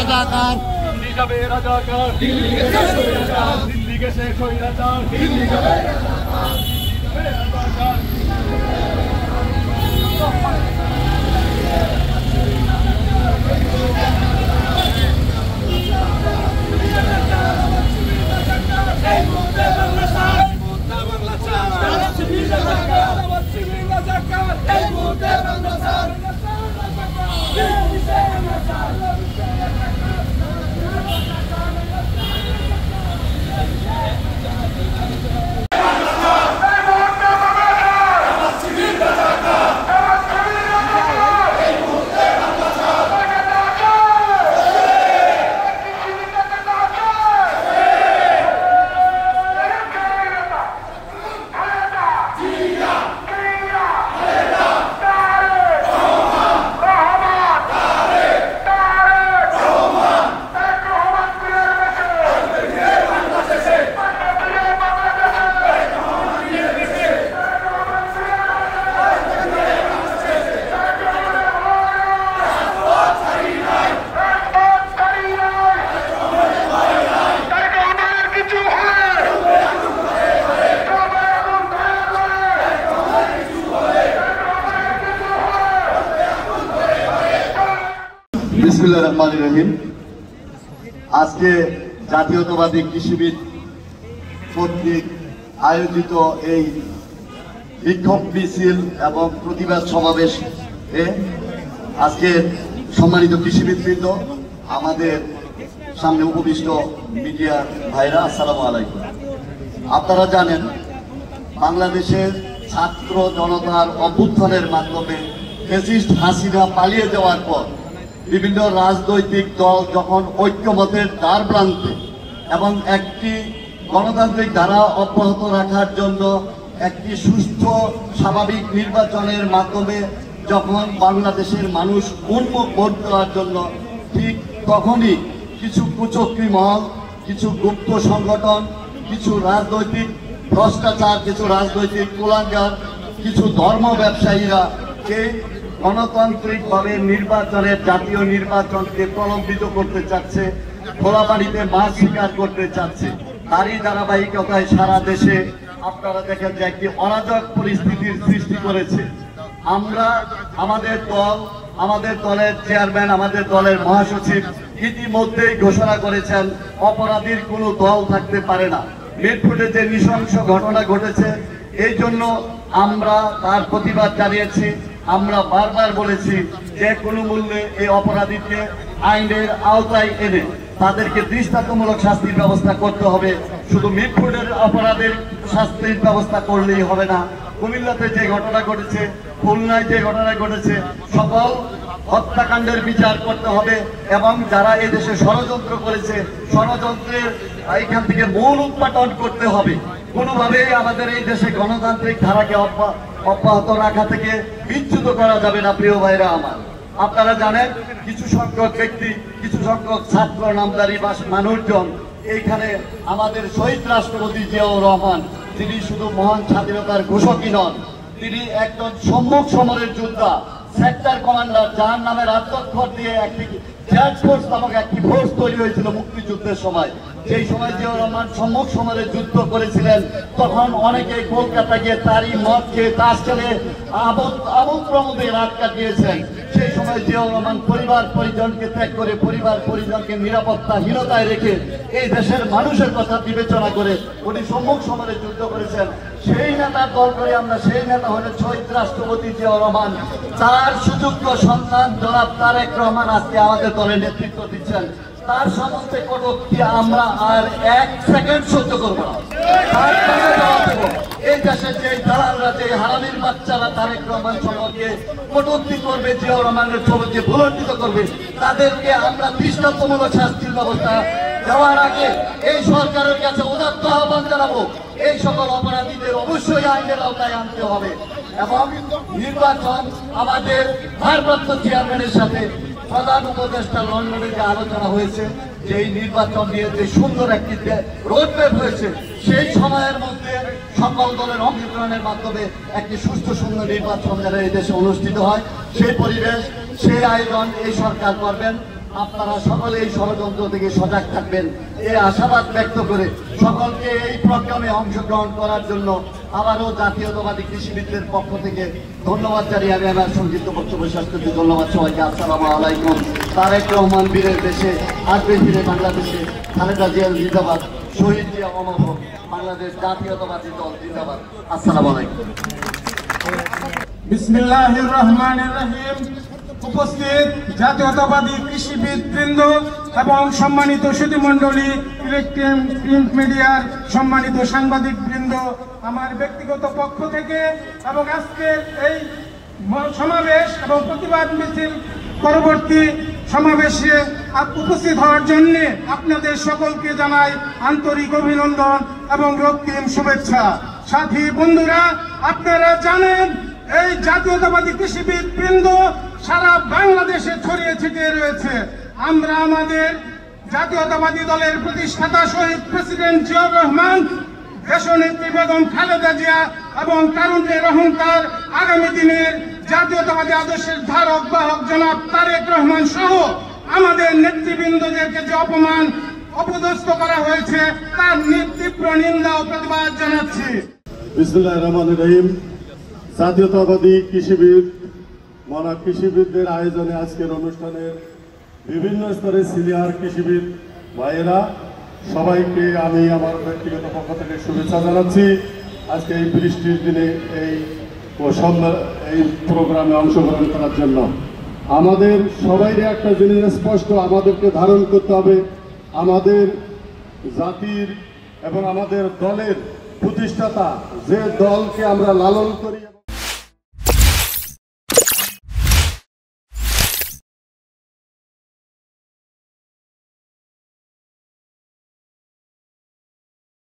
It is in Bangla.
রাজাকার দিল্লিকে শেখ স্বৈরাচার বিসমিল্লাহির রহমানির রহিম। আজকে জাতীয়তাবাদী কৃষিবিদ কর্তৃক আয়োজিত এই বিক্ষোভ মিছিল এবং প্রতিবাদ সমাবেশ আজকে সম্মানিত কৃষিবিদবৃন্দ, আমাদের সামনে উপবিষ্ট মিডিয়া ভাইরা, আসসালামু আলাইকুম। আপনারা জানেন, বাংলাদেশের ছাত্র জনতার অভ্যুত্থানের মাধ্যমে ফ্যাসিস্ট হাসিনা পালিয়ে যাওয়ার পর বিভিন্ন রাজনৈতিক দল যখন ঐক্যমতের দ্বার প্রান্তে এবং একটি গণতান্ত্রিক ধারা অব্যাহত রাখার জন্য একটি সুস্থ স্বাভাবিক নির্বাচনের মাধ্যমে যখন বাংলাদেশের মানুষ উন্মুখ ভোট দেওয়ার জন্য, ঠিক তখনই কিছু কুচক্রী মহল, কিছু গুপ্ত সংগঠন, কিছু রাজনৈতিক ভ্রষ্টাচার, কিছু রাজনৈতিক কুলাঙ্গার, কিছু ধর্ম ব্যবসায়ীরা এই গণতান্ত্রিকভাবে নির্বাচনের, জাতীয় নির্বাচনকে প্রলম্বিত করতে চাচ্ছে, খোলা পানিতে মাছ শিকার করতে চাচ্ছে। তারই ধারাবাহিকতায় সারা দেশে আপনারা দেখেন যে একটি অরাজক পরিস্থিতির সৃষ্টি করেছে। আমরা আমাদের দলের চেয়ারম্যান, আমাদের দলের মহাসচিব ইতিমধ্যেই ঘোষণা করেছেন অপরাধীর কোনো দল থাকতে পারে না। মিরপুরে যে নৃশংস ঘটনা ঘটেছে, এই জন্য আমরা তার প্রতিবাদ জানিয়েছি। আমরা বারবার বলেছি যে কোনো মূল্যে এই অপরাধীকে আইনের আওতায় এনে তাদেরকে দৃষ্টান্তমূলক শাস্তির ব্যবস্থা করতে হবে। শুধু মিরপুরের অপরাধের শাস্তির ব্যবস্থা করলেই হবে না, কুমিল্লাতে যে ঘটনা ঘটেছে, খুলনায় যে ঘটনা ঘটেছে, সকল হত্যাকাণ্ডের বিচার করতে হবে এবং যারা এই দেশে ষড়যন্ত্র করেছে, ষড়যন্ত্রের এইখান থেকে মূল উৎপাটন করতে হবে। কোনোভাবেই আমাদের এই দেশে গণতান্ত্রিক ধারাকে অব্যাহত রাখা থেকে বিচ্যুত করা যাবে না। প্রিয় ভাইরা আমার, আপনারা জানেন কিছু সংখ্যক ব্যক্তি, কিছু সংখ্যক ছাত্র নামদারি বা মানুষজন এইখানে আমাদের শহীদ রাষ্ট্রপতি জিয়াউর রহমান, তিনি শুধু মহান স্বাধীনতার ঘোষকই নন, তিনি একজন সম্মুখ সমরের যোদ্ধা, সেক্টর কমান্ডার, যার নামের আত্মক্ষর দিয়ে একটি জেড ফোর্স নামক একটি ফোর্স তৈরি হয়েছিল মুক্তিযুদ্ধের সময়। সেই সময় জিয়াউর রহমান সম্মুখ সমরে যুদ্ধ করেছিলেন, তখন অনেকে কলকাতা গিয়ে তারই মদ খেয়ে তাস খেলে আমোদ প্রমোদে রাত কাটিয়েছেন। সেই সময় জিয়াউর রহমান পরিবার পরিজনকে ত্যাগ করে, পরিবার পরিজনকে নিরাপত্তাহীনতায় রেখে এই দেশের মানুষের কথা বিবেচনা করে উনি সম্মুখ সমরে যুদ্ধ করেছেন। সেই নেতার দল করে আমরা, সেই নেতা হলেন শহীদ রাষ্ট্রপতি জিয়াউর রহমান। তার সুযোগ্য সন্তান জনাব তারেক রহমান আজকে আমাদের দলে নেতৃত্ব দিচ্ছেন। তার সমস্ত কটূক্তি আমরা আর এক সেকেন্ড সহ্য করবো না। এই দেশের যে দালালরা, যে হারামির বাচ্চারা তারেক রহমান সম্পর্কে কটূক্তি করবে, জিয়াউর রহমানের সম্পর্কে ভুলণ্ডিত করবে, তাদেরকে আমরা দৃষ্টান্তমূলক শাস্তির ব্যবস্থা দেওয়ার আগে এই সরকারের কাছে উদাত্ত আহ্বান জানাবো, এই সকল অপরাধীদের অবশ্যই আইনের আওতায় আনতে হবে। এবং নির্বাচন আমাদের ভারপ্রাপ্ত চেয়ারম্যানের সাথে প্রধান উপদেষ্টা লন্ডনে যে আলোচনা হয়েছে, যে এই নির্বাচন নিয়ে যে সুন্দর একটি রোডম্যাপ হয়েছে, সেই সময়ের মধ্যে সকল দলের অংশগ্রহণের মাধ্যমে একটি সুষ্ঠু সুন্দর নির্বাচন যেন এই দেশে অনুষ্ঠিত হয়, সেই পরিবেশ, সেই আয়োজন এই সরকার করবেন। আপনারা সকলে এই ষড়যন্ত্র থেকে সজাগ থাকবেন এই আশাবাদ ব্যক্ত করে সকলকে এই প্রোগ্রামে অংশগ্রহণ করার জন্য আবারও জাতীয়তাবাদী কৃষিবিদদের পক্ষ থেকে ধন্যবাদ জানিয়ে আমি আমার সংক্ষিপ্ত বক্তব্য শেষ করছি। ধন্যবাদ সবাইকে। আসসালামু আলাইকুম। তারেক রহমান বীরের দেশে আসবে ফিরে বাংলাদেশে। খালেদা জিয়া জিন্দাবাদ। শহীদ জিয়া অমর হোক। বাংলাদেশ জাতীয়তাবাদী দল জিন্দাবাদ। আসসালামু আলাইকুম। বিসমিল্লাহির রহমানির রহিম। উপস্থিত জাতীয়তাবাদী কৃষিবিদ বৃন্দ এবং সম্মানিত সুধীমণ্ডলী, ইলেকট্রনিক প্রিন্ট মিডিয়ার সম্মানিত সাংবাদিক বৃন্দ, আমার ব্যক্তিগত পক্ষ থেকে এবং আজকের এই সমাবেশ এবং প্রতিবাদ মিছিল পরবর্তী সমাবেশে উপস্থিত হওয়ার জন্য আপনাদের সকলকে জানাই আন্তরিক অভিনন্দন এবং রক্তিম শুভেচ্ছা। সাথী বন্ধুরা, আপনারা জানেন এই জাতীয়তাবাদী কৃষিবিদ বৃন্দ সারা বাংলাদেশে ছড়িয়ে ছিটিয়ে রয়েছে। আমরা আমাদের জাতীয়তাবাদী দলের প্রতিষ্ঠাতা শহীদ প্রেসিডেন্ট জিয়াউর রহমান, দেশনেত্রী বেগম খালেদা জিয়া এবং তারুণ্যের অহংকার আগামী দিনের জাতীয়তাবাদী আদর্শের ধারক বাহক জনাব তারেক রহমান সহ আমাদের নেতৃবৃন্দদেরকে যে অপমান অপদস্থ করা হয়েছে তার তীব্র নিন্দা ও প্রতিবাদ জানাচ্ছি। বিসমিল্লাহির রহমানির রহিম। জাতীয়তাবাদী কৃষিবিদ মনা কৃষিবিদদের আয়োজনে আজকের অনুষ্ঠানের বিভিন্ন স্তরের সিনিয়র কৃষিবিদ ভাইয়েরা সবাইকে আমি আমার ব্যক্তিগত পক্ষ থেকে শুভেচ্ছা জানাচ্ছি। আজকে এই বৃষ্টির দিনে এই প্রোগ্রামে অংশগ্রহণ করার জন্য আমাদের সবাইকে একটা জিনিস স্পষ্ট, আমাদেরকে ধারণ করতে হবে আমাদের জাতির এবং আমাদের দলের প্রতিষ্ঠাতা যে দলকে আমরা লালন করি।